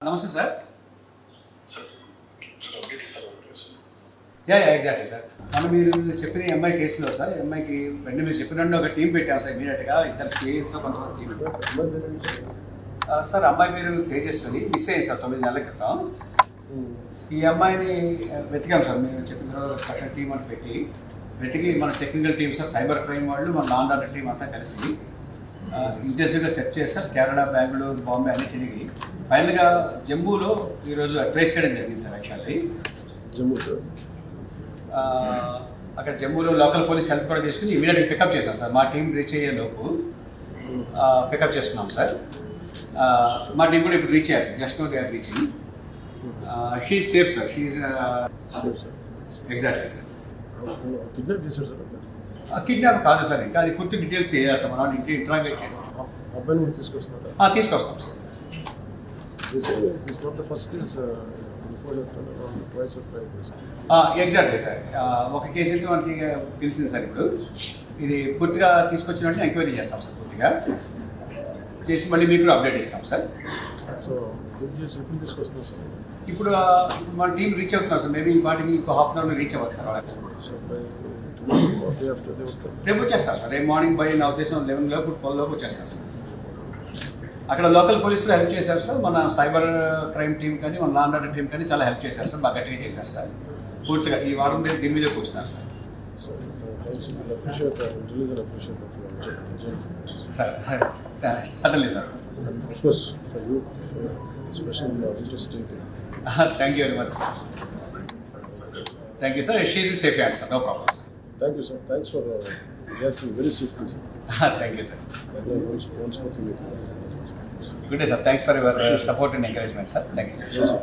నమస్తే sir. Exactly sir. మనం మీరు చెప్పిన ఎంఐ కేసులో సార్, ఎంఐకి వెంటనే మీరు చెప్పినట్టు ఒక టీం పెట్టాం సార్ ఇమీడియట్గా, ఇద్దరు సిఐతో కొంతమంది టీం. సార్ అమ్మాయి పేరు తేజస్వని, మిస్ అయ్యింది సార్ 9 నెలల క్రితం. ఈ అమ్మాయిని వెతికాం సార్, మీరు చెప్పిన తర్వాత టీం అని వెతికి మన technical team sir, cyber crime వాళ్ళు, మన లా అండ్ ఆర్డర్ టీం అంతా కలిసి ఇంటెన్సివ్గా సెర్చ్ చేస్తారు. కేరళ, బెంగళూరు, బాంబే అన్ని తిరిగి ఫైనల్గా జమ్మూలో ఈరోజు ట్రేస్ చేయడం జరిగింది సార్. యాక్చువల్లీ జమ్మూ సార్, అక్కడ జమ్మూలో లోకల్ పోలీస్ హెల్ప్ కూడా తీసుకుని ఇమీడియట్గా పికప్ చేశాం సార్. మా టీం రీచ్ అయ్యే లోపు పికప్ చేసుకున్నాం సార్. మా టీం కూడా ఇప్పుడు రీచ్ అయ్యారు sir, just know they are reaching. She safe sir, she exactly sir. Kidnap చేశారు సార్? కిడ్నాప్ కాదు సార్, ఇంకా అది పూర్తి డీటెయిల్స్ తెలియజేస్తాం, మనం ఇంట్రాగేట్ చేస్తాం. అబ్బాయిని కూడా తీసుకొస్తారా? తీసుకొస్తాం sir. This not the first case, before twice or thrice. Exactly sir. ఒక కేసు అయితే మనకి తెలిసింది సార్. ఇప్పుడు ఇది పూర్తిగా తీసుకొచ్చినట్టు ఎంక్వైరీ చేస్తాం సార్, పూర్తిగా చేసి మళ్ళీ మీకు కూడా అప్డేట్ ఇస్తాం సార్. సో ఎప్పుడు తీసుకొస్తాం సార్? ఇప్పుడు మన టీం రీచ్ అవుతున్నారు సార్. మేబీ వాటికి ఇంకో హాఫ్ అన్ అవర్లో రీచ్ అవ్వచ్చు సార్. రేపు వచ్చేస్తారు సార్. రేపు మార్నింగ్ బై నా ఉద్దేశం 11 లోపు 12 లోపు వచ్చేస్తారు సార్. అక్కడ లోకల్ పోలీసులు హెల్ప్ చేశారు సార్. మన సైబర్ క్రైమ్ టీం కానీ, మన లా అండ్ ఆర్డర్ టీం కానీ చాలా హెల్ప్ చేశారు సార్. బాగా గట్టిగా చేశారు సార్. పూర్తిగా ఈ వారం దీని మీద కూర్చున్నారు sir. Sir suddenly sir. Thank you very much, sir. Thank you, sir. She is safe hands, sir. No problem, sir. Thank you, sir. Thanks for reacting very swiftly, sir. Thank you, sir. Good day, sir. Thanks for your support and encouragement, sir. Thank you, sir. Yes, sir.